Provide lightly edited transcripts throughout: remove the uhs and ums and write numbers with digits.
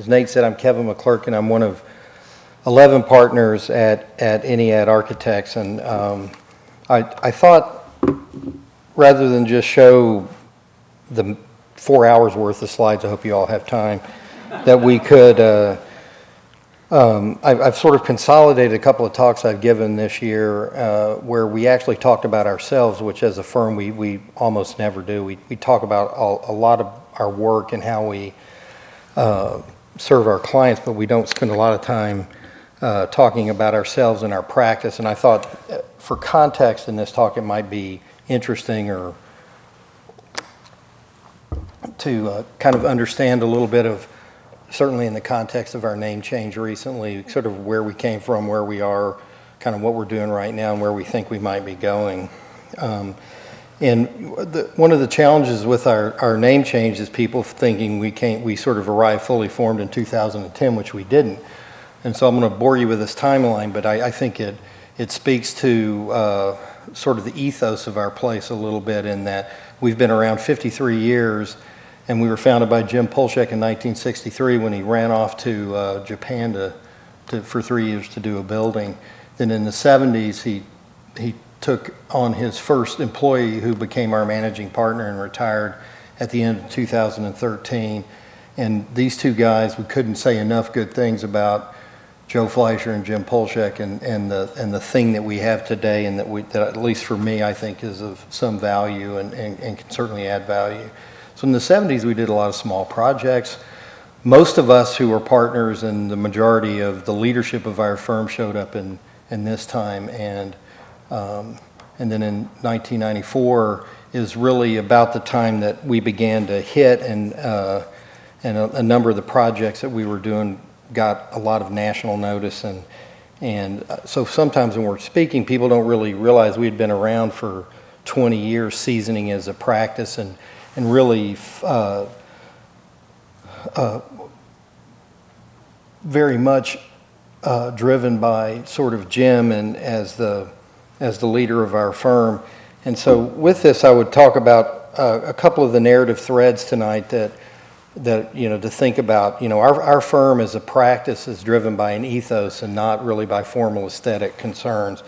as Nate said, I'm Kevin McCLURKAN. I'm one of 11 partners at Ennead Architects, and I thought rather than just show the 4 hours worth of slides, I hope you all have time, that we could, I've sort of consolidated a couple of talks I've given this year where we actually talked about ourselves, which as a firm we almost never do. We talk about a lot of our work and how we serve our clients, but we don't spend a lot of time talking about ourselves and our practice. And I thought for context in this talk it might be interesting or to kind of understand a little bit of, certainly in the context of our name change recently, sort of where we came from, where we are, kind of what we're doing right now, and where we think we might be going. And one of the challenges with our name change is people thinking we sort of arrived fully formed in 2010, which we didn't. And so I'm going to bore you with this timeline, but I think it speaks to sort of the ethos of our place a little bit, in that we've been around 53 years. And we were founded by Jim Polshek in 1963 when he ran off to Japan for 3 years to do a building. Then in the 70s, he took on his first employee, who became our managing partner and retired at the end of 2013. And these two guys, we couldn't say enough good things about Joe Fleischer and Jim Polshek and the thing that we have today, and that at least for me, I think is of some value and can certainly add value. So in the 70s, we did a lot of small projects. Most of us who were partners and the majority of the leadership of our firm showed up in this time. And then in 1994 is really about the time that we began to hit, and a number of the projects that we were doing got a lot of national notice. And so sometimes when we're speaking, people don't really realize we had been around for 20 years, seasoning as a practice, and really very much driven by sort of Jim and as the leader of our firm. And so with this, I would talk about a couple of the narrative threads tonight that to think about. Our firm as a practice is driven by an ethos and not really by formal aesthetic concerns.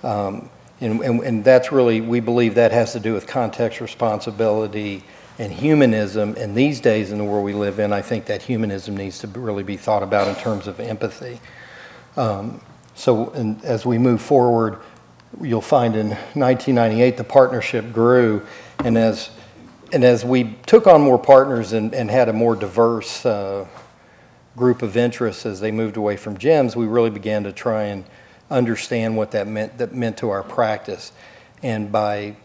And that's really, we believe that has to do with context, responsibility, and humanism. And these days in the world we live in, I think that humanism needs to really be thought about in terms of empathy. And as we move forward, you'll find in 1998 the partnership grew, and as we took on more partners and had a more diverse group of interests as they moved away from Jim's, we really began to try and understand what that meant to our practice. And by,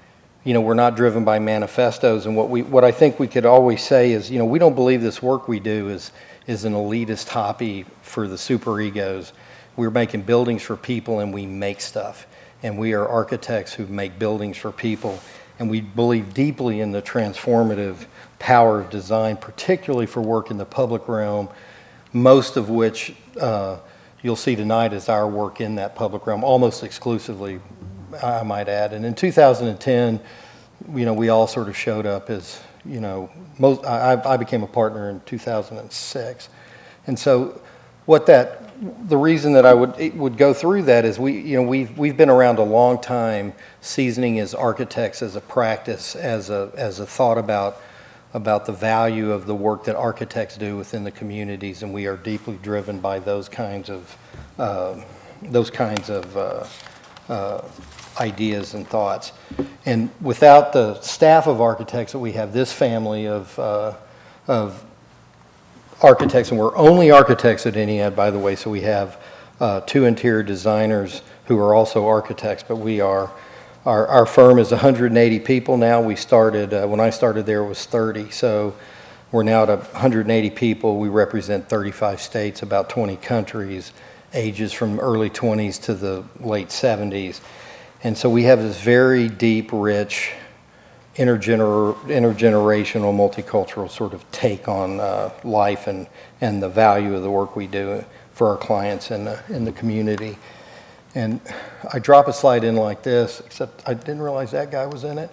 we're not driven by manifestos, and what I think we could always say is, we don't believe this work we do is an elitist hobby for the super egos. We're making buildings for people, and we make stuff. And we are architects who make buildings for people. And we believe deeply in the transformative power of design, particularly for work in the public realm, most of which you'll see tonight is our work in that public realm, almost exclusively, I might add. And in 2010, we all sort of showed up as, I became a partner in 2006. And so the reason that I would go through that is we've been around a long time, seasoning as architects, as a practice, as a thought about the value of the work that architects do within the communities, and we are deeply driven by those kinds of ideas and thoughts. And without the staff of architects that we have, this family of architects, and we're only architects at Ennead, by the way, so we have 2 interior designers who are also architects, but we are, our firm is 180 people now. We started, when I started there, it was 30, so we're now at 180 people. We represent 35 states, about 20 countries, ages from early 20s to the late 70s. And so we have this very deep, rich, intergenerational, multicultural sort of take on life and the value of the work we do for our clients in the community. And I drop a slide in like this, except I didn't realize that guy was in it.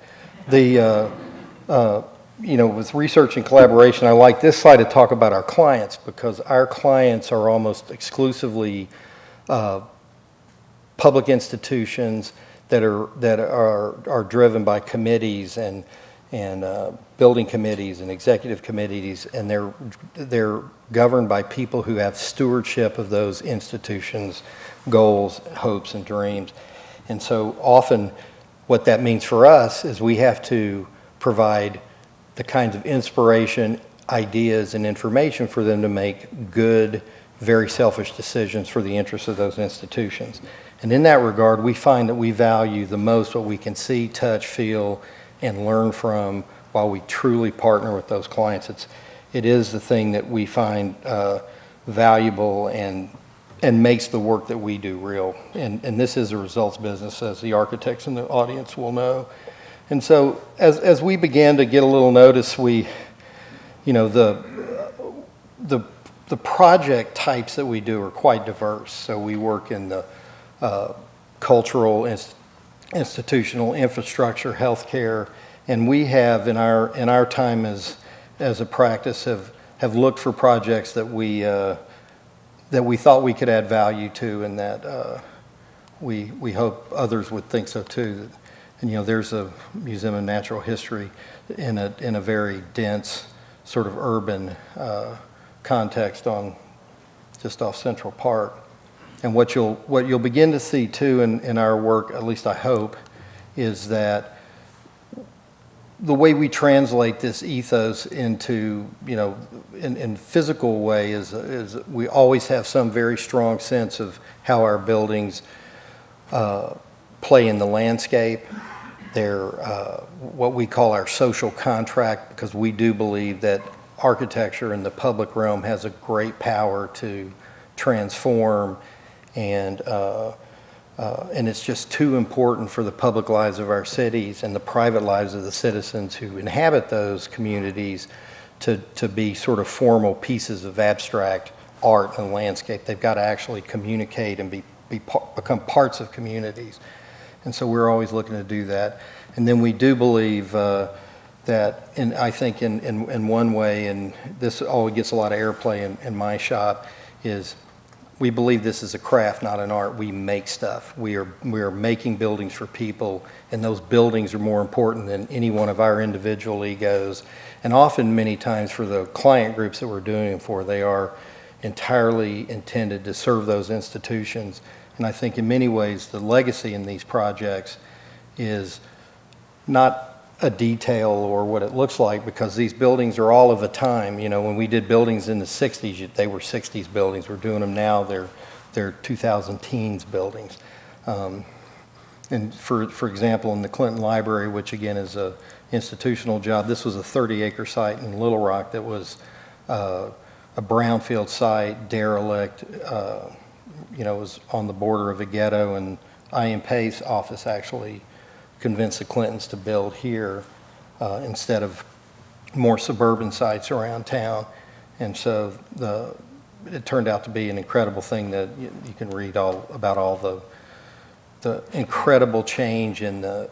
with research and collaboration, I like this slide to talk about our clients, because our clients are almost exclusively public institutions that are driven by committees and building committees and executive committees, and they're governed by people who have stewardship of those institutions' goals, hopes, and dreams. And so often what that means for us is we have to provide the kinds of inspiration, ideas, and information for them to make good, very selfish decisions for the interests of those institutions. And in that regard, we find that we value the most what we can see, touch, feel, and learn from while we truly partner with those clients. It is the thing that we find valuable and makes the work that we do real. And this is a results business, as the architects in the audience will know. And so as we began to get a little notice, the project types that we do are quite diverse. So we work in the cultural, institutional, infrastructure, healthcare, and we have in our time as a practice have looked for projects that we thought we could add value to, and that we hope others would think so too. And there's a Museum of Natural History in a very dense sort of urban context just off Central Park. And what you'll begin to see too in our work, at least I hope, is that the way we translate this ethos into, in physical way is we always have some very strong sense of how our buildings play in the landscape. They're what we call our social contract, because we do believe that architecture in the public realm has a great power to transform, and it's just too important for the public lives of our cities and the private lives of the citizens who inhabit those communities to be sort of formal pieces of abstract art and landscape. They've got to actually communicate and become parts of communities. And so we're always looking to do that. And then we do believe that, and I think in one way, and this always gets a lot of airplay in my shop, is we believe this is a craft, not an art. We make stuff. We are making buildings for people, and those buildings are more important than any one of our individual egos. And often, many times, for the client groups that we're doing it for, they are entirely intended to serve those institutions. And I think in many ways, the legacy in these projects is not a detail or what it looks like, because these buildings are all of a time. When we did buildings in the 60s, they were 60s buildings. We're doing them now, they're 2000 teens buildings. And for example, in the Clinton Library, which again is a institutional job, this was a 30-acre site in Little Rock that was a brownfield site, derelict. It was on the border of a ghetto, and I.M. Pei's office actually convinced the Clintons to build here instead of more suburban sites around town. And so it turned out to be an incredible thing that you can read about all the incredible change in the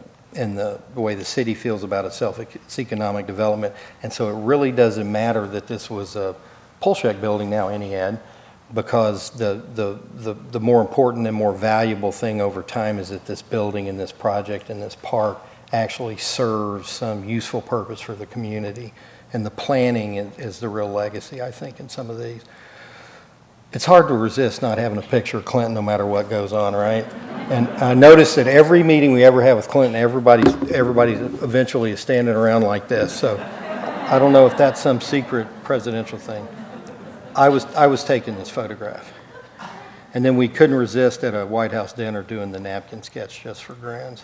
way the city feels about itself, its economic development. And so it really doesn't matter that this was a Polshek building now, Ennead, because the more important and more valuable thing over time is that this building and this project and this park actually serves some useful purpose for the community. And the planning is the real legacy, I think, in some of these. It's hard to resist not having a picture of Clinton no matter what goes on, right? And I noticed that every meeting we ever have with Clinton, everybody eventually is standing around like this. So I don't know if that's some secret presidential thing. I was taking this photograph. And then we couldn't resist at a White House dinner doing the napkin sketch just for grins.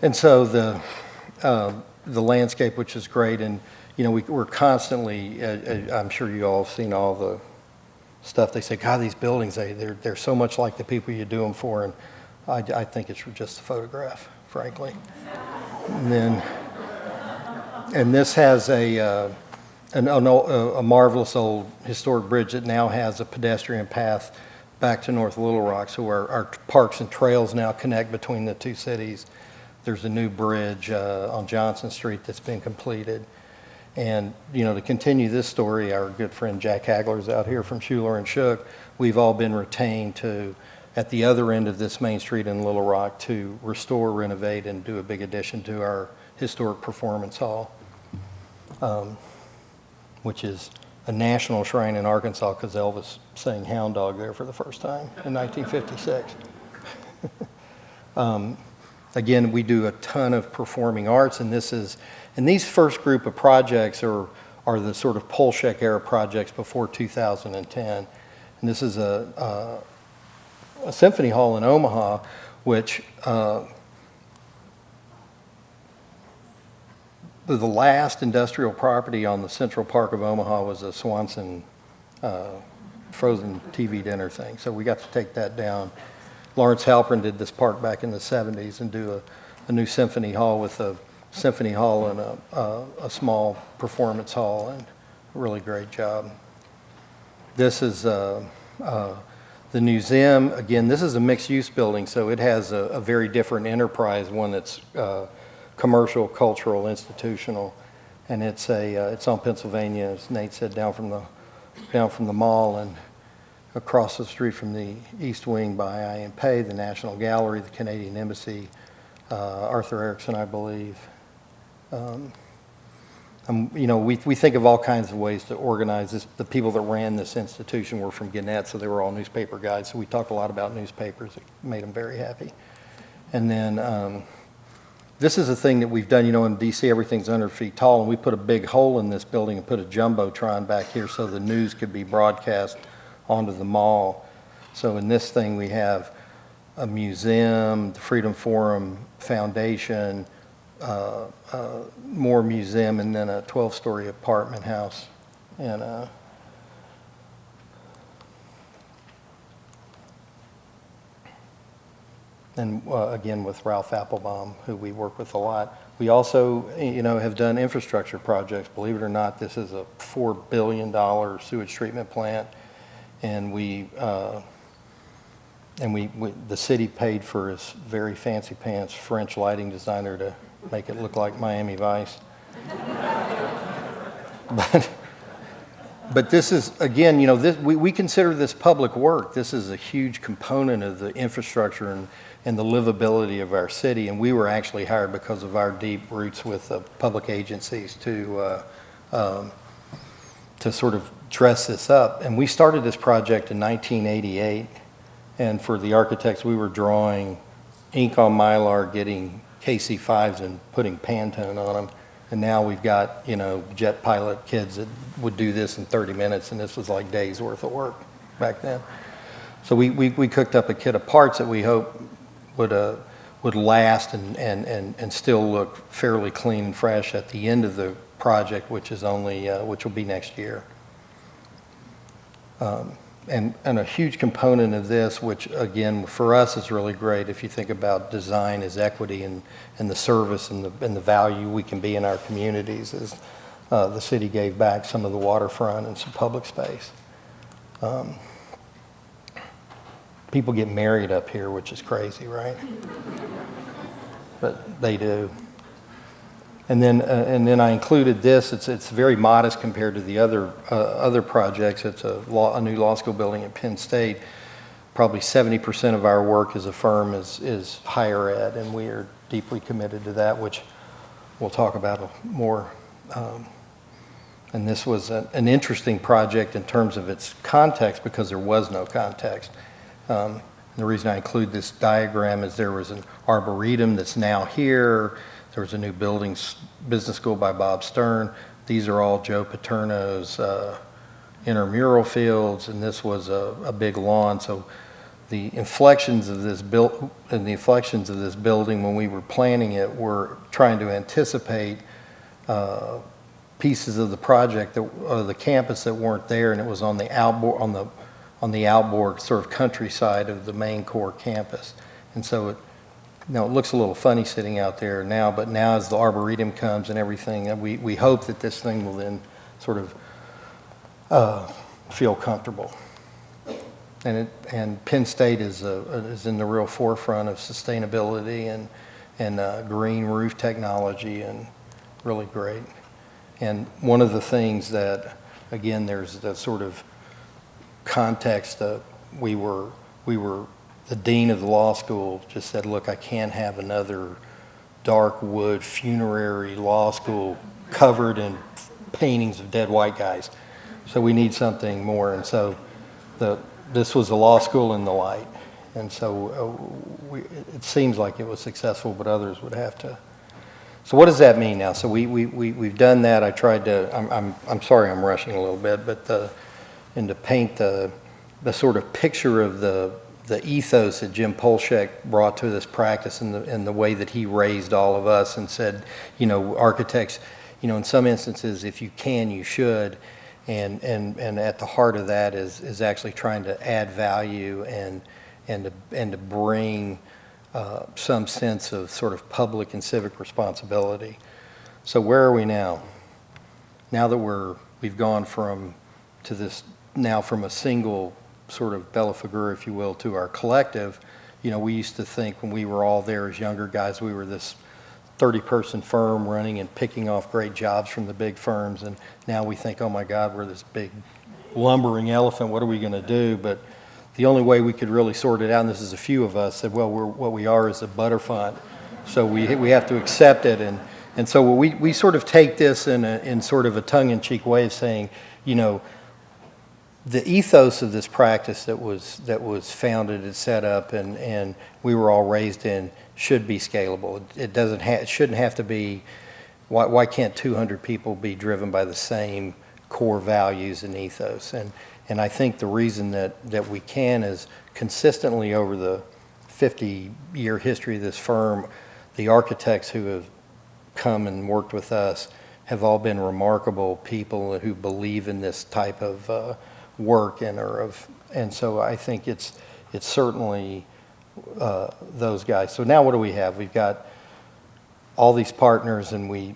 And so the landscape, which is great, and we're constantly, I'm sure you all have seen all the stuff. They say, God, these buildings, they're so much like the people you do them for, and I think it's just a photograph, frankly. And this has a marvelous old historic bridge that now has a pedestrian path back to North Little Rock, so our parks and trails now connect between the two cities. There's a new bridge on Johnson Street that's been completed. And, to continue this story, our good friend Jack Hagler's out here from Schuler and Shook. We've all been retained to, at the other end of this main street in Little Rock, to restore, renovate, and do a big addition to our historic performance hall, which is a national shrine in Arkansas because Elvis sang Hound Dog there for the first time in 1956. Again, we do a ton of performing arts, and these first group of projects are the sort of Polshek era projects before 2010. And this is a symphony hall in Omaha, which the last industrial property on the Central Park of Omaha was a Swanson frozen TV dinner thing. So we got to take that down. Lawrence Halpern did this park back in the 70s and do a new symphony hall with a symphony hall and a small performance hall, and a really great job. This is the Newseum. Again, this is a mixed-use building, so it has a very different enterprise, one that's commercial, cultural, institutional, and it's on Pennsylvania, as Nate said, down from the mall and across the street from the East Wing by I. M. Pei, the National Gallery, the Canadian Embassy, Arthur Erickson, I believe. We think of all kinds of ways to organize this. The people that ran this institution were from Gannett, so they were all newspaper guys. So we talked a lot about newspapers. It made them very happy. And then this is a thing that we've done. In D.C., everything's 100 feet tall, and we put a big hole in this building and put a jumbotron back here so the news could be broadcast onto the mall. So in this thing, we have a museum, the Freedom Forum Foundation, more museum, and then a 12-story apartment house. And again, with Ralph Applebaum, who we work with a lot. We also, have done infrastructure projects. Believe it or not, this is a $4 billion sewage treatment plant, and the city paid for his very fancy pants French lighting designer to make it look like Miami Vice. But this is, again, we consider this public work. This is a huge component of the infrastructure and the livability of our city, and we were actually hired because of our deep roots with public agencies to sort of dress this up. And we started this project in 1988, and for the architects, we were drawing ink on Mylar, getting KC5s and putting Pantone on them. And now we've got, jet pilot kids that would do this in 30 minutes, and this was like days worth of work back then. So we cooked up a kit of parts that we hope would last and still look fairly clean and fresh at the end of the project, which will be next year. And a huge component of this, which again for us is really great, if you think about design as equity and the service and the value we can be in our communities, is the city gave back some of the waterfront and some public space. People get married up here, which is crazy, right? But they do. And then I included this. It's very modest compared to the other projects. It's a new law school building at Penn State. Probably 70% of our work as a firm is higher ed, and we are deeply committed to that, which we'll talk about more. And this was an interesting project in terms of its context because there was no context. The reason I include this diagram is there was an arboretum that's now here. There was a new business school by Bob Stern. These are all Joe Paterno's intramural fields, and this was a big lawn. So the inflections of this building when we were planning it were trying to anticipate pieces of the project, the campus that weren't there, and it was on the outboard sort of countryside of the main core campus. And so it looks a little funny sitting out there now, but now as the arboretum comes and everything, we hope that this thing will then sort of feel comfortable. And Penn State is in the real forefront of sustainability green roof technology, and really great. And one of the things that, again, there's the sort of context that we were the dean of the law school just said, look, I can't have another dark wood funerary law school covered in paintings of dead white guys. So we need something more. And so this was a law school in the light. And so it seems like it was successful, but others would have to. So what does that mean now? So we've done that. I tried to, I'm sorry I'm rushing a little bit, but and to paint the sort of picture of the ethos that Jim Polshek brought to this practice, and the way that he raised all of us and said, architects, in some instances, if you can, you should. And at the heart of that is actually trying to add value and to bring some sense of sort of public and civic responsibility. So where are we now? Now that we've gone from a single sort of bella figura, if you will, to our collective. We used to think when we were all there as younger guys, we were this 30-person firm running and picking off great jobs from the big firms, and now we think, oh my God, we're this big lumbering elephant, what are we going to do? But the only way we could really sort it out, and this is a few of us, said, well, what we are is a butterfont, so we have to accept it. And so we sort of take this in sort of a tongue-in-cheek way of saying, the ethos of this practice that was founded and set up and we were all raised in should be scalable. It shouldn't have to be. Why can't 200 people be driven by the same core values and ethos? And I think the reason that we can is consistently over the 50-year history of this firm, the architects who have come and worked with us have all been remarkable people who believe in this type of work and so I think it's certainly those guys. So now what do we have? We've got all these partners, and we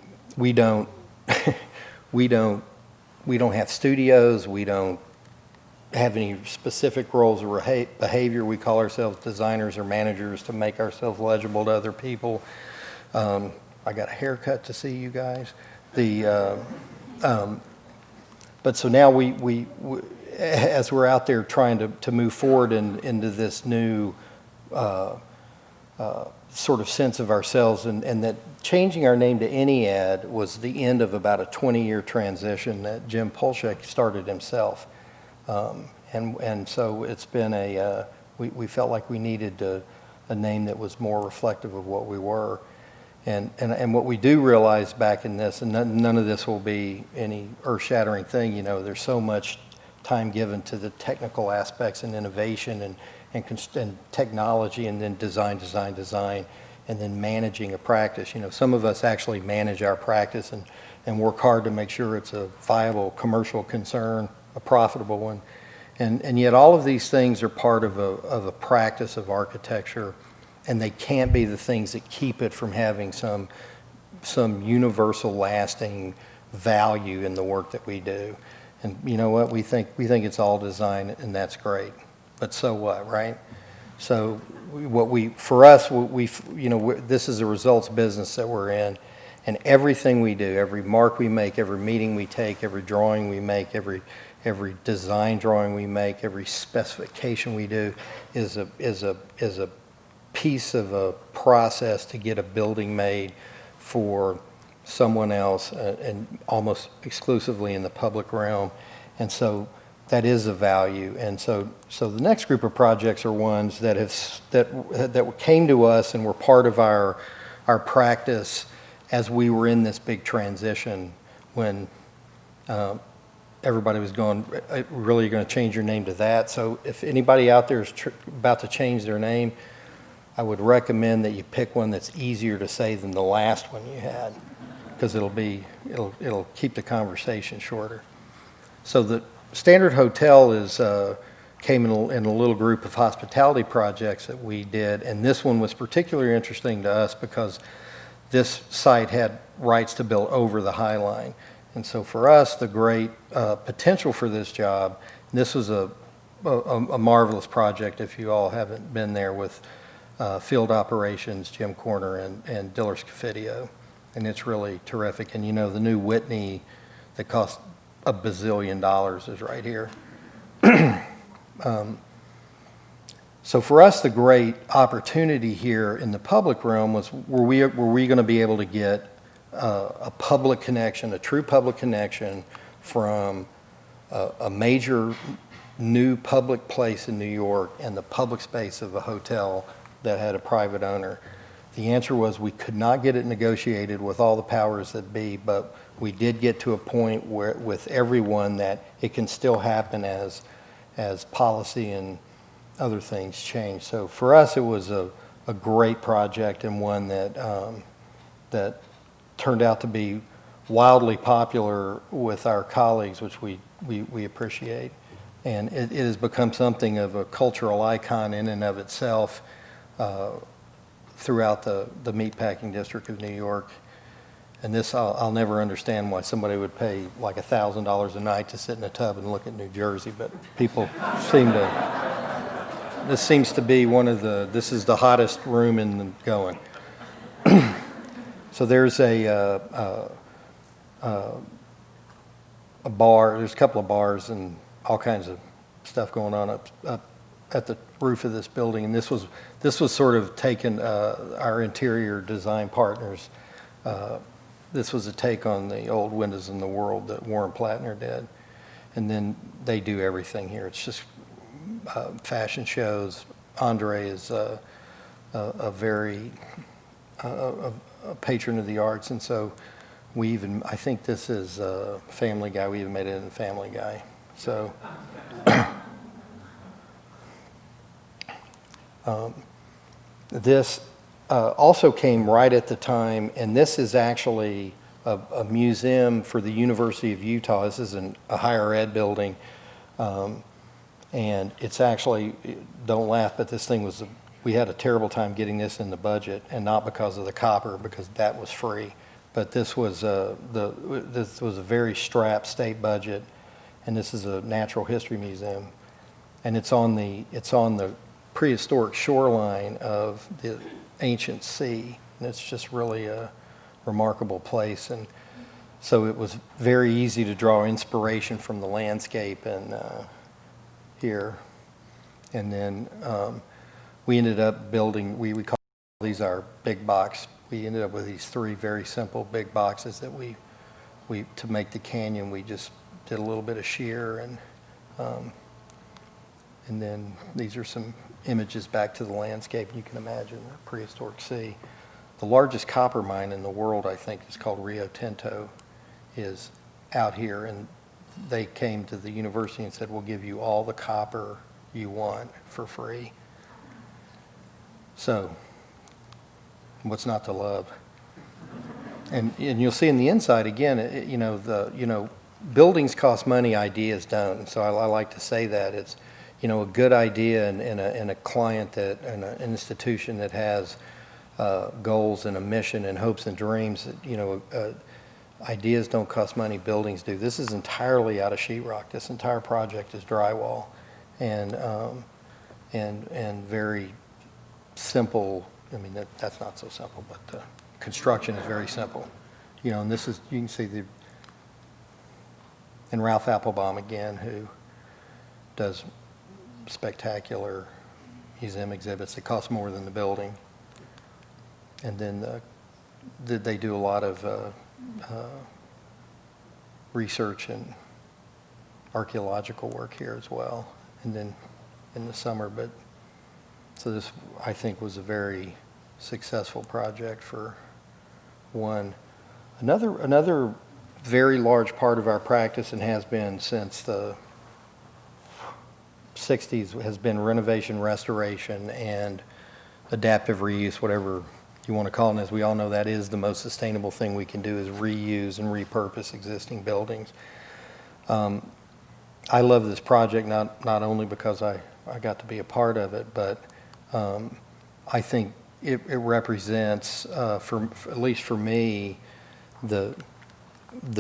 don't have studios. We don't have any specific roles or behavior. We call ourselves designers or managers to make ourselves legible to other people. I got a haircut to see you guys. But so now we as we're out there trying to move forward into this new sort of sense of ourselves, and that changing our name to Ennead was the end of about a 20-year transition that Jim Polshek started himself. And so it's been we felt like we needed a name that was more reflective of what we were. And what we do realize back in this, and none of this will be any earth-shattering thing, there's so much time given to the technical aspects and innovation and technology, and then design, and then managing a practice. Some of us actually manage our practice and work hard to make sure it's a viable commercial concern, a profitable one. And yet all of these things are part of a practice of architecture, and they can't be the things that keep it from having some universal lasting value in the work that we do. And you know what, we think it's all design, and that's great, but so what, right? So this is a results business that we're in, and everything we do, every mark we make, every meeting we take, every drawing we make, every design drawing we make, every specification we do is a piece of a process to get a building made for someone else, and almost exclusively in the public realm. And so that is a value. And so the next group of projects are ones that came to us and were part of our practice as we were in this big transition when everybody was going, really going to change your name to that. So if anybody out there is about to change their name, I would recommend that you pick one that's easier to say than the last one you had, because it'll keep the conversation shorter. So the Standard Hotel came in a little group of hospitality projects that we did, and this one was particularly interesting to us because this site had rights to build over the High Line. And so for us, the great potential for this job, this was a marvelous project if you all haven't been there, with field operations, Jim Corner, and Dillers Cofidio. And it's really terrific. And the new Whitney that cost $1 bazillion is right here. So for us, the great opportunity here in the public realm was, were we going to be able to get a public connection, a true public connection from a major new public place in New York and the public space of a hotel that had a private owner? The answer was we could not get it negotiated with all the powers that be, but we did get to a point where with everyone that it can still happen as policy and other things change. So for us, it was a great project, and one that turned out to be wildly popular with our colleagues, which we appreciate. And it has become something of a cultural icon in and of itself throughout the meatpacking district of New York. And this, I'll never understand why somebody would pay like $1,000 a night to sit in a tub and look at New Jersey, but people seem to, this seems to be this is the hottest room in the going. So there's a bar, there's a couple of bars and all kinds of stuff going on up at the roof of this building. And this was sort of taken, our interior design partners, this was a take on the old Windows in the World that Warren Plattner did. And then they do everything here. It's just fashion shows. Andre is a patron of the arts. And so I think this is Family Guy. We even made it in Family Guy. So this also came right at the time, and this is actually a museum for the University of Utah. This is a higher ed building, and it's actually, don't laugh, but this thing we had a terrible time getting this in the budget, and not because of the copper, because that was free. But this was a very strapped state budget, and this is a natural history museum, and it's on the prehistoric shoreline of the ancient sea, and it's just really a remarkable place. And so it was very easy to draw inspiration from the landscape and here. And then we ended up building, we call these our big box. We ended up with these 3 very simple big boxes that we to make the canyon, we just did a little bit of shear, and then these are some images back to the landscape. You can imagine the prehistoric sea. The largest copper mine in the world, I think, is called Rio Tinto, is out here, and they came to the university and said, we'll give you all the copper you want for free. So what's not to love? And you'll see in the inside again, buildings cost money, ideas don't. So I like to say that it's, a good idea in a client in an institution that has goals and a mission and hopes and dreams. Ideas don't cost money, buildings do. This is entirely out of sheetrock. This entire project is drywall, and very simple. I mean, that's not so simple, but the construction is very simple. And this is, you can see and Ralph Applebaum again, who does spectacular museum exhibits that cost more than the building. And then they do a lot of research and archaeological work here as well, and then in the summer. But so this, I think, was a very successful project for one. Another very large part of our practice, and has been since the 60s, has been renovation, restoration, and adaptive reuse, whatever you want to call it. And as we all know, that is the most sustainable thing we can do, is reuse and repurpose existing buildings. I love this project not only because I got to be a part of it, but I think it represents, at least for me, the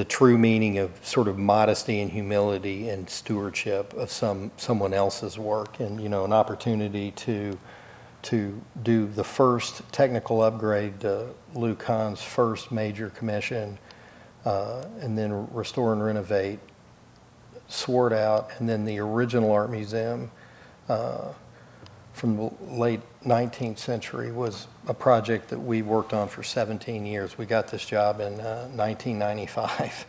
true meaning of sort of modesty and humility and stewardship of someone else's work, and an opportunity to to do the first technical upgrade to Lou Kahn's first major commission, and then restore and renovate Sword Out, and then the original art museum from the late 19th century was a project that we worked on for 17 years. We got this job in 1995,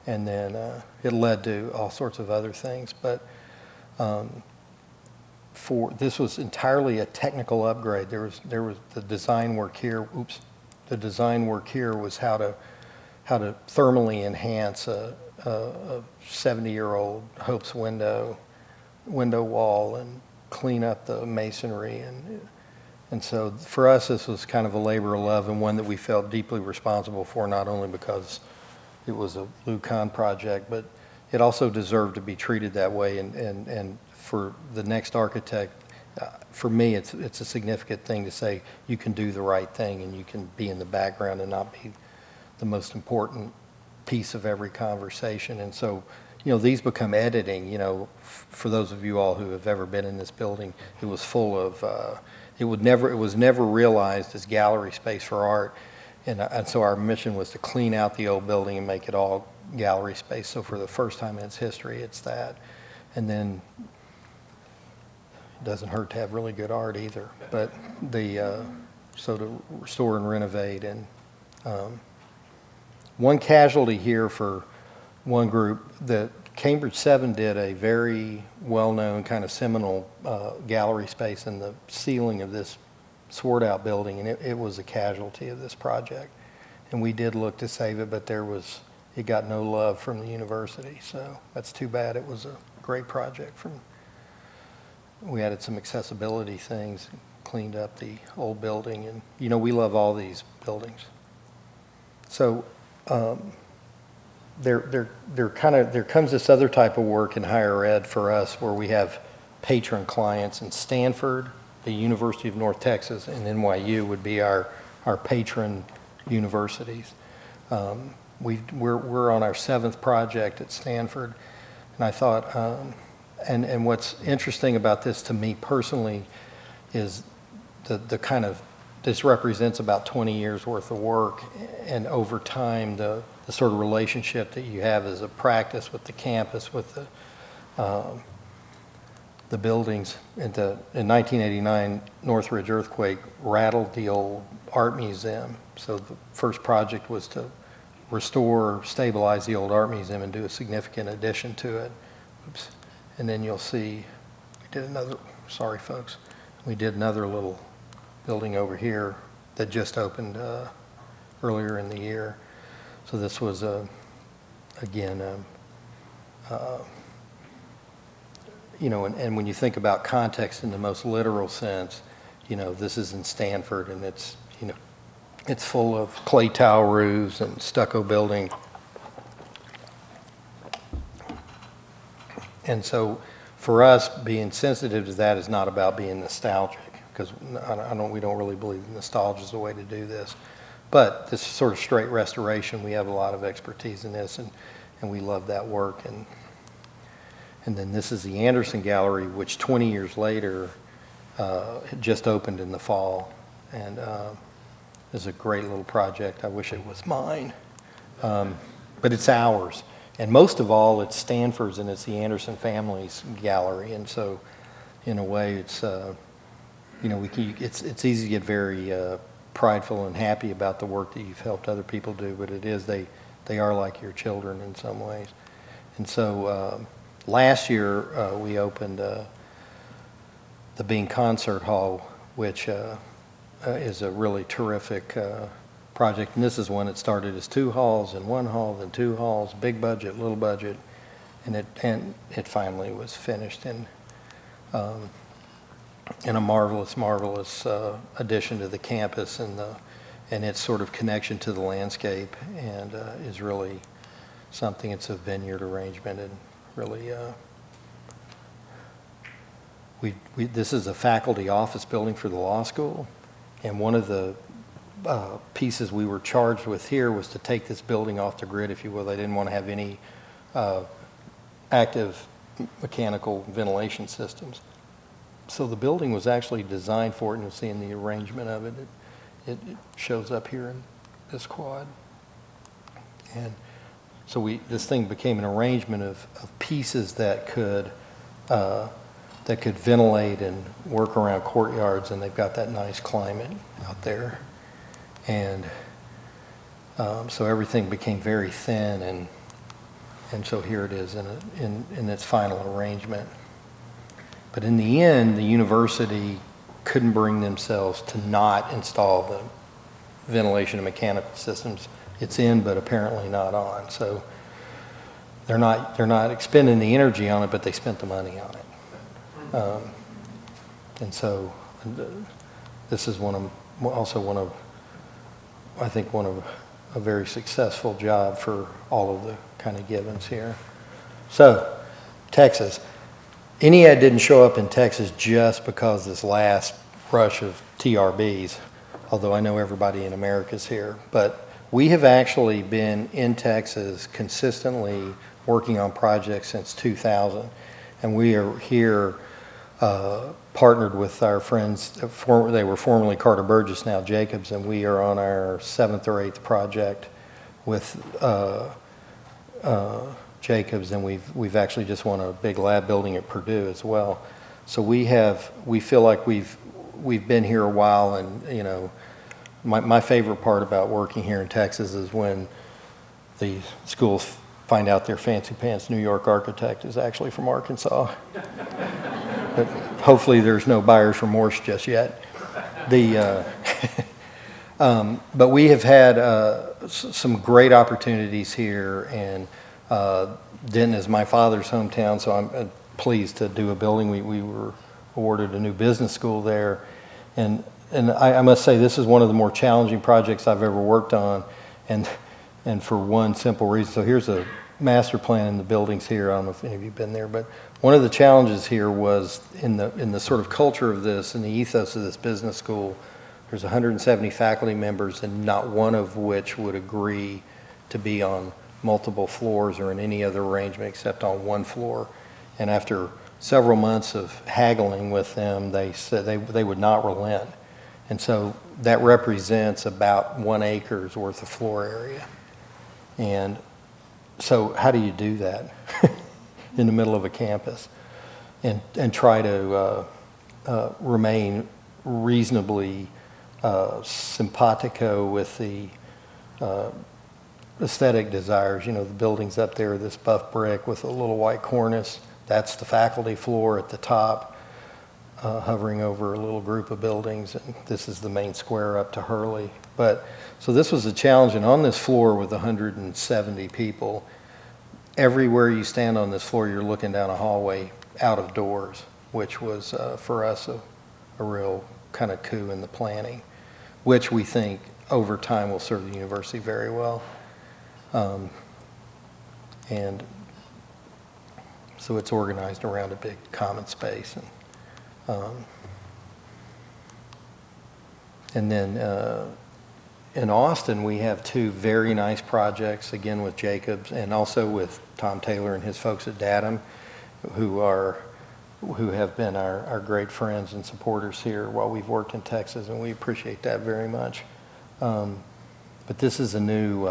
and then it led to all sorts of other things. But this was entirely a technical upgrade. There was the design work here. The design work here was how to thermally enhance a 70-year-old Hope's window wall and clean up the masonry, and so for us this was kind of a labor of love, and one that we felt deeply responsible for, not only because it was a Lou Kahn project, but it also deserved to be treated that way. And for the next architect, for me, it's a significant thing to say you can do the right thing and you can be in the background and not be the most important piece of every conversation. And so, these become editing. For those of you all who have ever been in this building, it was full of, it was never realized as gallery space for art. And so our mission was to clean out the old building and make it all gallery space. So for the first time in its history, it's that. And then it doesn't hurt to have really good art either. But so to restore and renovate. And one casualty here for one group, the Cambridge 7 did a very well-known kind of seminal gallery space in the ceiling of this Sword Out building, and it was a casualty of this project. And we did look to save it, but it got no love from the university, so that's too bad. It was a great project. We added some accessibility things, cleaned up the old building, and we love all these buildings. So there comes this other type of work in higher ed for us, where we have patron clients, and Stanford, the University of North Texas, and NYU would be our patron universities. We're on our 7th project at Stanford, and I thought, and what's interesting about this to me personally is the kind of, this represents about 20 years worth of work, and over time the sort of relationship that you have as a practice with the campus, with the buildings. In 1989, Northridge earthquake rattled the old art museum. So the first project was to restore, stabilize the old art museum and do a significant addition to it. Oops. And then you'll see, we did another little building over here that just opened earlier in the year. So this was, again, and when you think about context in the most literal sense, this is in Stanford, and it's full of clay tile roofs and stucco building. And so for us, being sensitive to that is not about being nostalgic, because we don't really believe nostalgia is the way to do this. But this sort of straight restoration, we have a lot of expertise in this, and we love that work. And then this is the Anderson Gallery, which 20 years later had just opened in the fall, and is a great little project. I wish it was mine, but it's ours. And most of all, it's Stanford's, and it's the Anderson family's gallery. And so, in a way, it's it's easy to get very prideful and happy about the work that you've helped other people do, but they are like your children in some ways. And so last year we opened the Bean Concert Hall, which is a really terrific project. And this is one that started as 2 halls and 1 hall, then 2 halls, big budget, little budget, and it finally was finished in a marvelous addition to the campus, and its sort of connection to the landscape, and is really something. It's a vineyard arrangement, and really this is a faculty office building for the law school, and one of the pieces we were charged with here was to take this building off the grid, if you will. They didn't want to have any active mechanical ventilation systems. So the building was actually designed for it, and you'll see in the arrangement of it, it shows up here in this quad. And so this thing became an arrangement of pieces that could ventilate and work around courtyards, and they've got that nice climate out there. And so everything became very thin, and so here it is in its final arrangement. But in the end, the university couldn't bring themselves to not install the ventilation and mechanical systems. It's in, but apparently not on. So they're not expending the energy on it, but they spent the money on it. And so this is I think one of a very successful job for all of the kind of givens here. So, Texas. Ennead didn't show up in Texas just because this last rush of TRBs, although I know everybody in America's here. But we have actually been in Texas consistently working on projects since 2000. And we are here partnered with our friends. They were formerly Carter Burgess, now Jacobs, and we are on our 7th or 8th project with Jacobs, and we've actually just won a big lab building at Purdue as well. So we feel like we've been here a while, and you know, my favorite part about working here in Texas is when the schools find out their fancy pants New York architect is actually from Arkansas. But hopefully there's no buyer's remorse just yet. But we have had some great opportunities here, and Denton is my father's hometown, so I'm pleased to do a building. We were awarded a new business school there, and I must say this is one of the more challenging projects I've ever worked on, and for one simple reason. So here's a master plan in the buildings here. I don't know if any of you have been there, but one of the challenges here was in the sort of culture of this and the ethos of this business school. There's 170 faculty members, and not one of which would agree to be on multiple floors or in any other arrangement except on one floor. And after several months of haggling with them, they said they would not relent. And so that represents about 1 acre's worth of floor area. And so how do you do that in the middle of a campus and try to remain reasonably simpatico with the aesthetic desires? You know, the buildings up there, this buff brick with a little white cornice, that's the faculty floor at the top, hovering over a little group of buildings, and this is the main square up to Hurley. But so this was a challenge, and on this floor with 170 people, everywhere you stand on this floor, you're looking down a hallway out of doors, which was for us a real kind of coup in the planning, which we think over time will serve the university very well. And so it's organized around a big common space. And then in Austin, we have 2 very nice projects, again with Jacobs and also with Tom Taylor and his folks at Datum, who have been our great friends and supporters here while we've worked in Texas, and we appreciate that very much. But this is a new,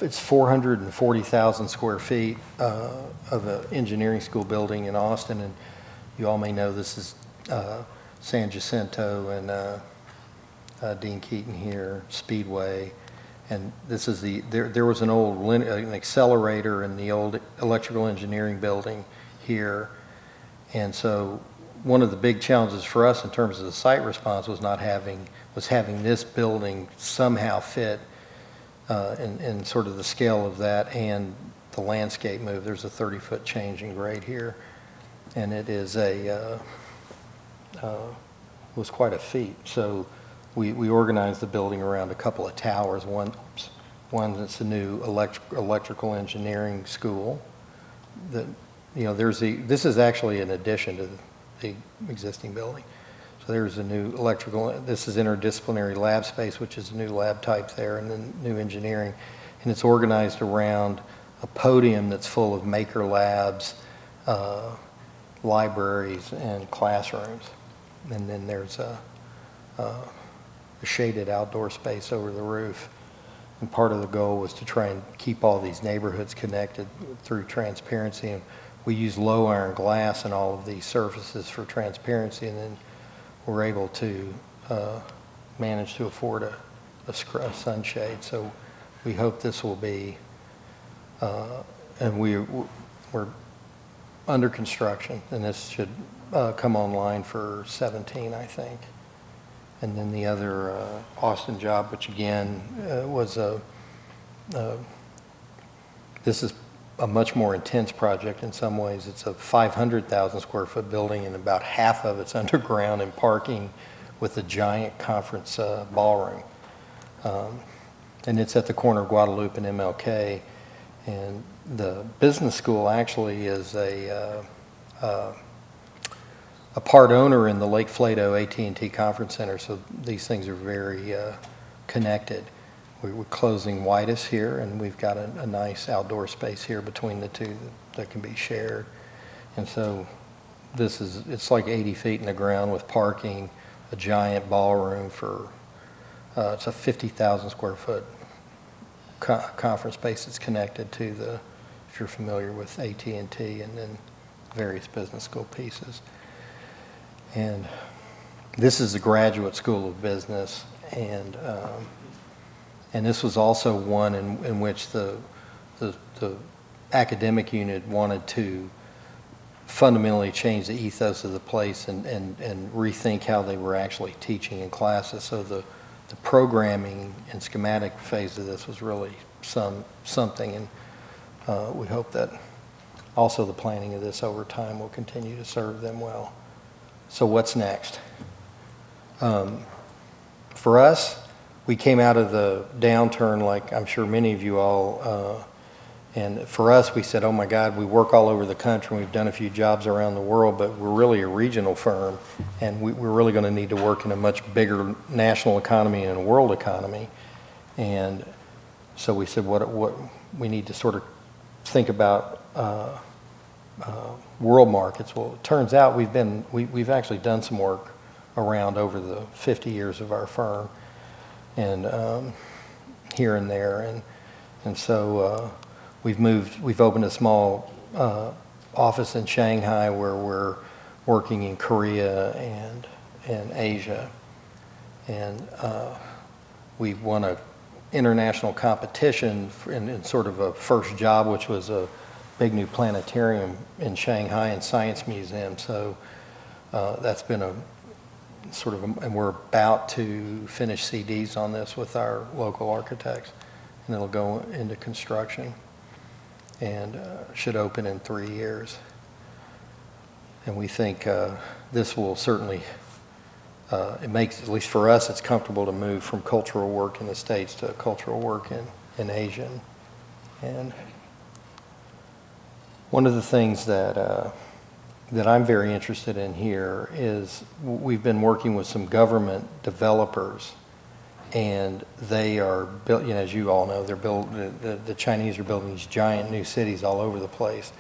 it's 440,000 square feet of an engineering school building in Austin, and you all may know this is San Jacinto and Dean Keaton here, Speedway, and this is there was an accelerator in the old electrical engineering building here, and so one of the big challenges for us in terms of the site response was having this building somehow fit in sort of the scale of that and the landscape move. There's a 30-foot change in grade here, and it is was quite a feat. So we organized the building around a couple of towers. One that's a new electrical engineering school. That this is actually an addition to the existing building. So there's a new this is interdisciplinary lab space, which is a new lab type there, and then new engineering. And it's organized around a podium that's full of maker labs, libraries and classrooms. And then there's a shaded outdoor space over the roof. And part of the goal was to try and keep all these neighborhoods connected through transparency. And we use low iron glass in all of these surfaces for transparency, and then we're able to manage to afford a sunshade. So we hope this will be, and we're under construction, and this should come online for 17, I think. And then the other Austin job, which again was this is a much more intense project in some ways. It's a 500,000 square foot building, and about half of it's underground and parking with a giant conference ballroom. And it's at the corner of Guadalupe and MLK. And the business school actually is a part owner in the Lake Flato AT&T Conference Center, so these things are very connected. We're closing Whitus here, and we've got a nice outdoor space here between the two that can be shared. And so it's like 80 feet in the ground with parking, a giant ballroom for, it's a 50,000 square foot conference space that's connected to if you're familiar with AT&T, and then various business school pieces. And this is the Graduate School of Business, and this was also one in which the academic unit wanted to fundamentally change the ethos of the place and rethink how they were actually teaching in classes. So the programming and schematic phase of this was really something, and we hope that also the planning of this over time will continue to serve them well. So what's next? For us, we came out of the downturn, like I'm sure many of you all, and for us, we said, oh my God, we work all over the country, we've done a few jobs around the world, but we're really a regional firm, and we're really going to need to work in a much bigger national economy and a world economy. And so we said, what we need to sort of think about world markets. Well, it turns out we've actually done some work around over the 50 years of our firm, and here and there, and so we've opened a small office in Shanghai where we're working in Korea and Asia, and we won a international competition in sort of a first job, which was a big new planetarium in Shanghai and Science Museum. So that's been a sort of, and we're about to finish CDs on this with our local architects, and it'll go into construction and should open in 3 years. And we think this will certainly, it makes, at least for us, it's comfortable to move from cultural work in the States to cultural work in Asia. And one of the things that I'm very interested in here is we've been working with some government developers, and they are built, as you all know, the Chinese are building these giant new cities all over the place,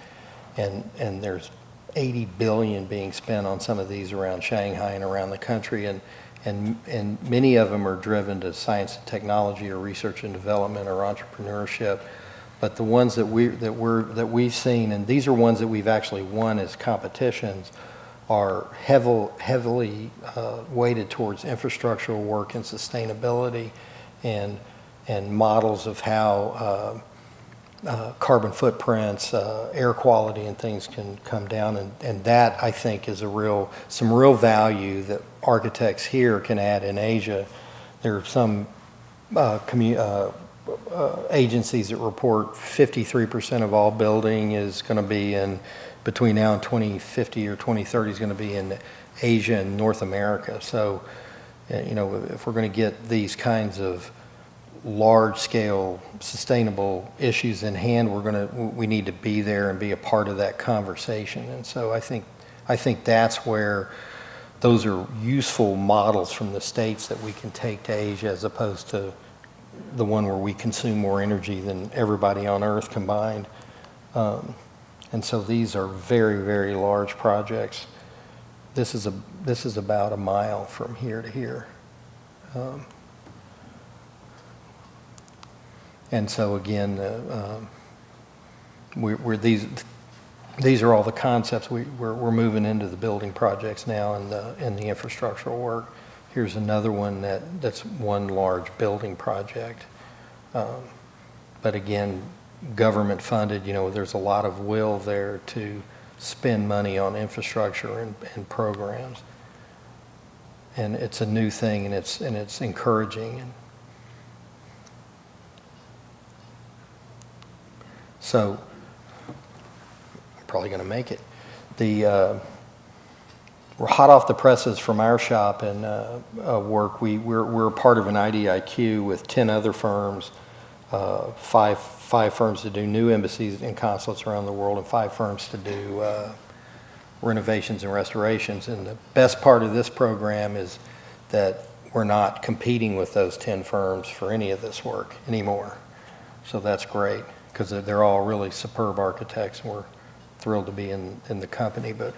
and there's 80 billion being spent on some of these around Shanghai and around the country, and many of them are driven to science and technology or research and development or entrepreneurship. But the ones that we've seen, and these are ones that we've actually won as competitions, are heavily weighted towards infrastructural work and sustainability, and models of how carbon footprints, air quality, and things can come down, and that I think is some real value that architects here can add in Asia. There are some agencies that report 53% of all building is going to be in, between now and 2050 or 2030 is going to be in Asia and North America. So, if we're going to get these kinds of large-scale sustainable issues in hand, we need to be there and be a part of that conversation. And so I think that's where those are useful models from the States that we can take to Asia, as opposed to the one where we consume more energy than everybody on Earth combined. And so these are very, very large projects. This is about a mile from here to here. And so again, these are all the concepts. We're moving into the building projects now and the infrastructural work. Here's another one that's one large building project. But again, government funded, there's a lot of will there to spend money on infrastructure and programs. And it's a new thing, and it's encouraging. So I'm probably going to make it. We're hot off the presses from our shop and work. We're part of an IDIQ with 10 other firms, five firms to do new embassies and consulates around the world, and 5 firms to do renovations and restorations. And the best part of this program is that we're not competing with those 10 firms for any of this work anymore. So that's great, because they're all really superb architects, and we're thrilled to be in the company. But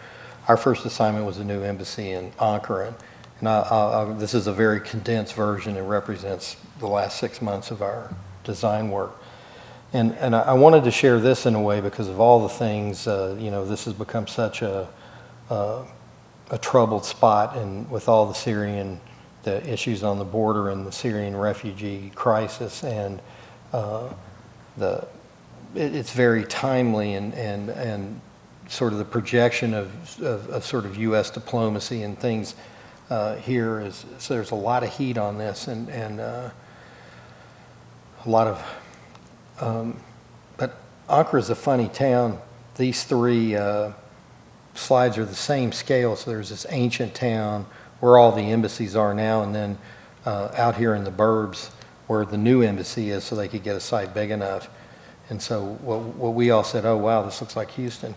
our first assignment was a new embassy in Ankara. And this is a very condensed version. It represents the last 6 months of our design work. And I wanted to share this in a way because of all the things, this has become such a troubled spot, and with all the issues on the border and the Syrian refugee crisis, and it's very timely, and sort of the projection of sort of U.S. diplomacy and things here is, so there's a lot of heat on this, and a lot of but Ankara is a funny town. These 3 slides are the same scale. So there's this ancient town where all the embassies are now, and then out here in the burbs where the new embassy is, so they could get a site big enough. And so what we all said, oh wow, this looks like Houston.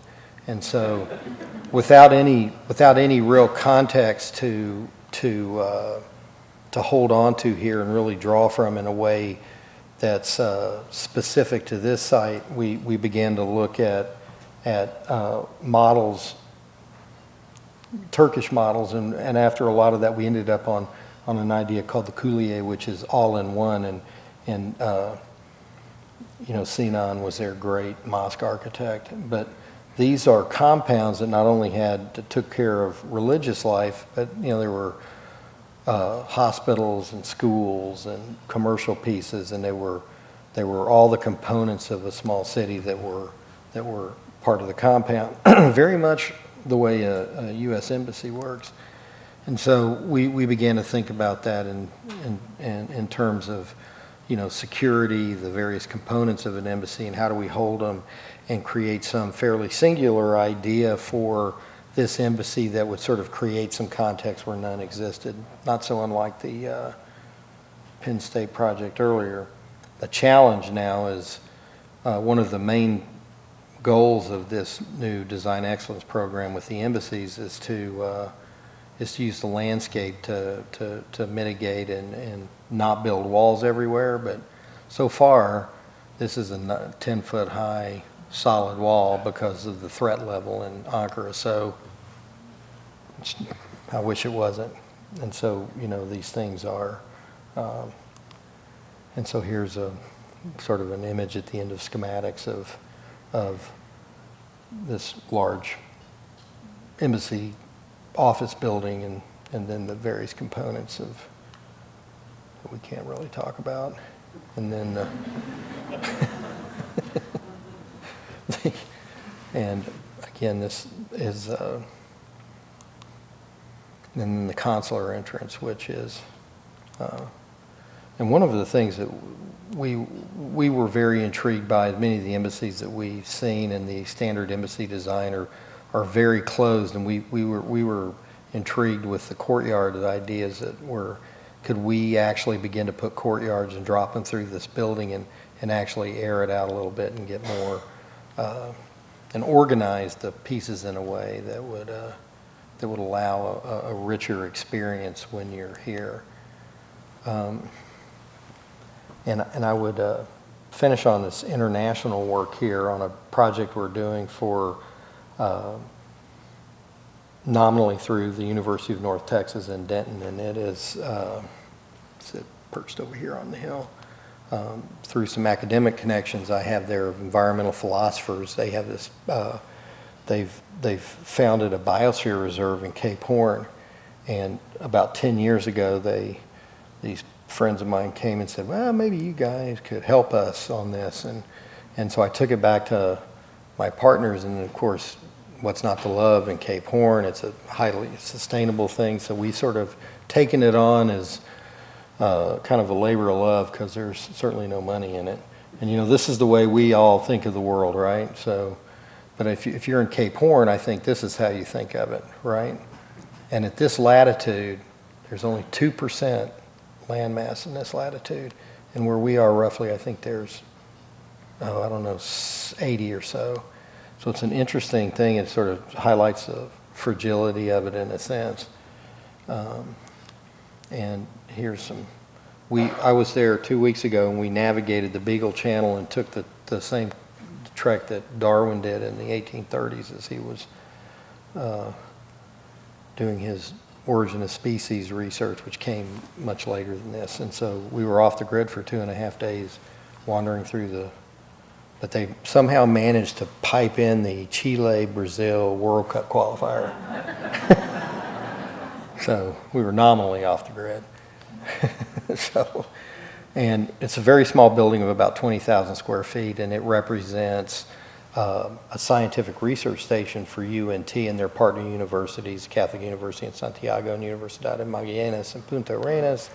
And so without any real context to hold on to here and really draw from in a way that's specific to this site, we began to look at models, Turkish models, and after a lot of that, we ended up on an idea called the Qilin, which is all in one, and Sinan was their great mosque architect. But these are compounds that not only took care of religious life, but there were hospitals and schools and commercial pieces, and they were all the components of a small city that were part of the compound, very much the way a U.S. embassy works. And so we began to think about that in terms of security, the various components of an embassy, and how do we hold them and create some fairly singular idea for this embassy that would sort of create some context where none existed, not so unlike the Penn State project earlier. The challenge now is one of the main goals of this new design excellence program with the embassies is to use the landscape to mitigate and not build walls everywhere. But so far, this is a 10-foot high solid wall because of the threat level in Ankara. So I wish it wasn't. And so, these things are, and so here's a sort of an image at the end of schematics of this large embassy office building, and then the various components that we can't really talk about. And then and again, this is then the consular entrance, which is and one of the things that we were very intrigued by, many of the embassies that we've seen in the standard embassy design are very closed, and we were intrigued with the courtyard, the ideas that could we actually begin to put courtyards and drop them through this building and actually air it out a little bit and get more and organize the pieces in a way that would allow a richer experience when you're here. And I would finish on this international work here on a project we're doing for nominally through the University of North Texas in Denton, and it is perched over here on the hill. Through some academic connections I have there of environmental philosophers, they have this, they've founded a biosphere reserve in Cape Horn, and about 10 years ago these friends of mine came and said, well, maybe you guys could help us on this, and so I took it back to my partners, and of course, what's not to love in Cape Horn? It's a highly sustainable thing, so we sort of taken it on as kind of a labor of love, because there's certainly no money in it. And this is the way we all think of the world, right? So, but if you're in Cape Horn, I think this is how you think of it, right? And at this latitude, there's only 2% land mass in this latitude, and where we are roughly, I think there's, I don't know, 80 or so. So it's an interesting thing. It sort of highlights the fragility of it in a sense. And here's some, I was there 2 weeks ago, and we navigated the Beagle Channel and took the same trek that Darwin did in the 1830s as he was doing his origin of species research, which came much later than this. And so we were off the grid for 2.5 days wandering through but they somehow managed to pipe in the Chile-Brazil World Cup qualifier. So we were nominally off the grid. And it's a very small building of about 20,000 square feet, and it represents a scientific research station for UNT and their partner universities, Catholic University in Santiago and Universidad de Magallanes and Punta Arenas,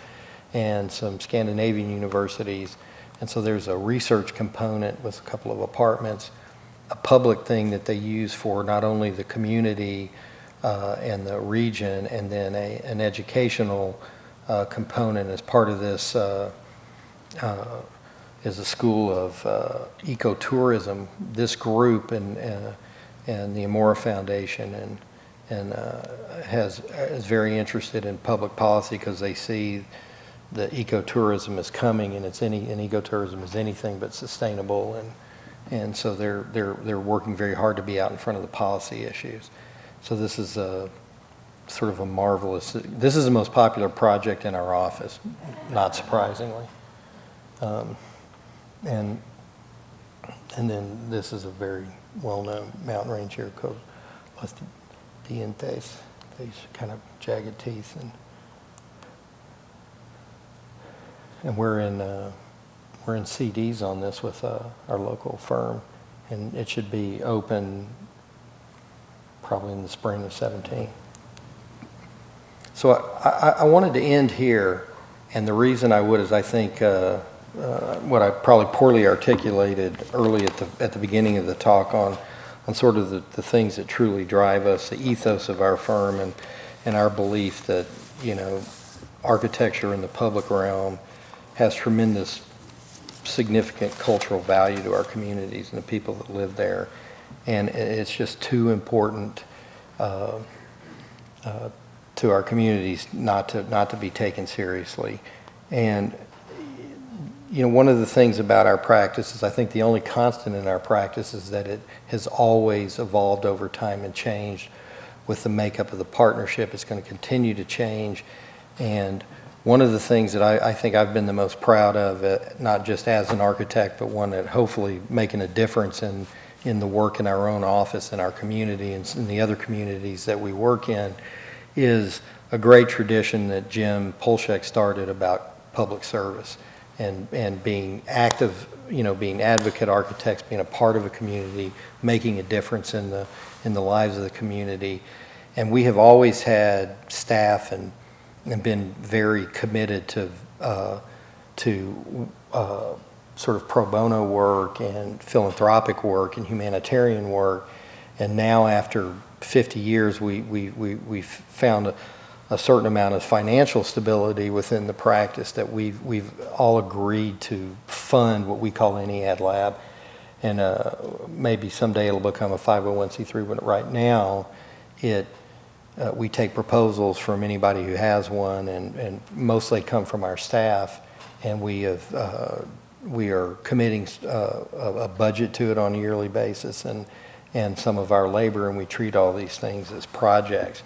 and some Scandinavian universities. And so there's a research component with a couple of apartments, a public thing that they use for not only the community and the region, and then an educational component as part of this is a school of ecotourism. This group and the Amora Foundation and is very interested in public policy, because they see the ecotourism is coming, and ecotourism is anything but sustainable, and so they're working very hard to be out in front of the policy issues. So this is sort of a marvelous. This is the most popular project in our office, not surprisingly, and then this is a very well-known mountain range here called Los Dientes. These kind of jagged teeth, and we're in CDs on this with our local firm, and it should be open probably in the spring of 17. So I wanted to end here, and the reason I would is I think what I probably poorly articulated early at the beginning of the talk on sort of the things that truly drive us, the ethos of our firm, and our belief that architecture in the public realm has tremendous significant cultural value to our communities and the people that live there, and it's just too important to our communities not to be taken seriously. And one of the things about our practice is, I think the only constant in our practice is that it has always evolved over time and changed with the makeup of the partnership. It's going to continue to change, and one of the things that I think I've been the most proud of, not just as an architect, but one that hopefully making a difference in the work in our own office and our community and in the other communities that we work in, is a great tradition that Jim Polshek started about public service and being active, being advocate architects, being a part of a community, making a difference in the lives of the community. And we have always had staff and been very committed to sort of pro bono work and philanthropic work and humanitarian work. And now, after 50 years, we've found a certain amount of financial stability within the practice that we've all agreed to fund what we call Ennead Lab. And maybe someday it'll become a 501c3, but right now we take proposals from anybody who has one, and mostly come from our staff, and we have we are committing a budget to it on a yearly basis and some of our labor, and we treat all these things as projects.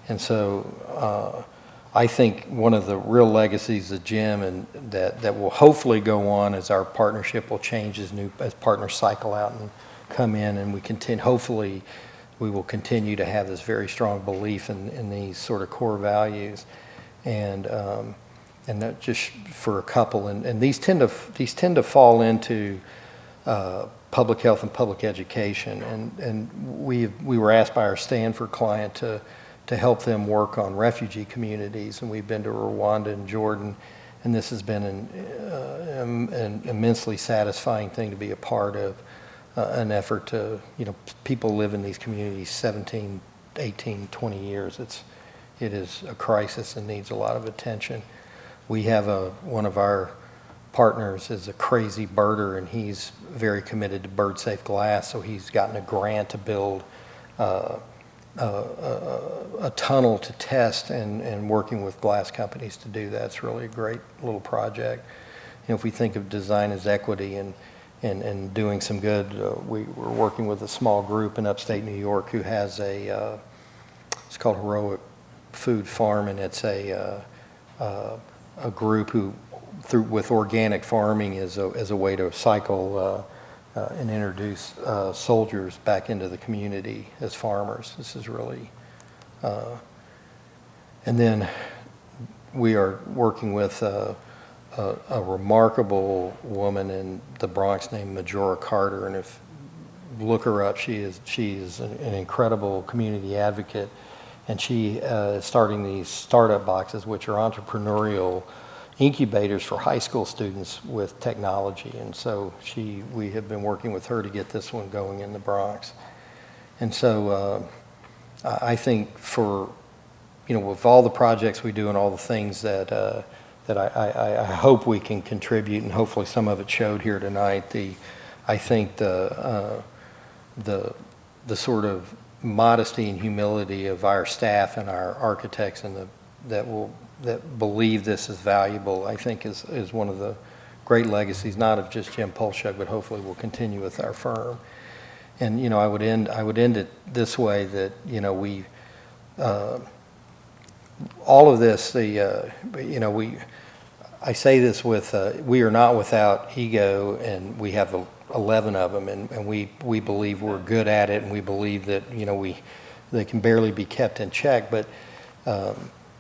And so I think one of the real legacies of Jim and that will hopefully go on as our partnership will change as partners cycle out and come in, and we continue, hopefully we will continue to have this very strong belief in these sort of core values. And that just for a couple, and these tend to fall into public health and public education, and we were asked by our Stanford client to help them work on refugee communities, and we've been to Rwanda and Jordan, and this has been an immensely satisfying thing to be a part of, an effort to, people live in these communities 17, 18, 20 years. It is a crisis and needs a lot of attention. We have one of our partners is a crazy birder, and he's very committed to bird safe glass, so he's gotten a grant to build a tunnel to test, and working with glass companies to do that. It's really a great little project. If we think of design as equity and doing some good, we're working with a small group in upstate New York who has it's called Heroic Food Farm, and it's a group who, with organic farming as a way to cycle and introduce soldiers back into the community as farmers. This is really, and then we are working with a remarkable woman in the Bronx named Majora Carter, and if look her up, she is an incredible community advocate, and she is starting these startup boxes, which are entrepreneurial incubators for high school students with technology. And so we have been working with her to get this one going in the Bronx. And so I think with all the projects we do and all the things that I hope we can contribute, and hopefully some of it showed here tonight, I think the sort of modesty and humility of our staff and our architects and that believe this is valuable, I think is one of the great legacies, not of just Jim Polshuk, but hopefully will continue with our firm. And I would end it this way, that we all of this, I say this with we are not without ego, and we have 11 of them, and we believe we're good at it, and we believe that they can barely be kept in check, but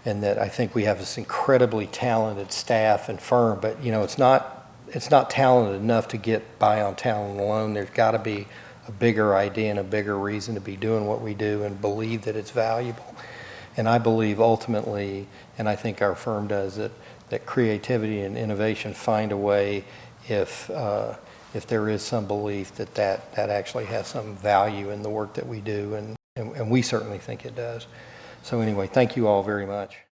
and that I think we have this incredibly talented staff and firm, but it's not talented enough to get by on talent alone. There's got to be a bigger idea and a bigger reason to be doing what we do, and believe that it's valuable. And I believe ultimately, and I think our firm does, that creativity and innovation find a way if there is some belief that actually has some value in the work that we do, and we certainly think it does. So anyway, thank you all very much.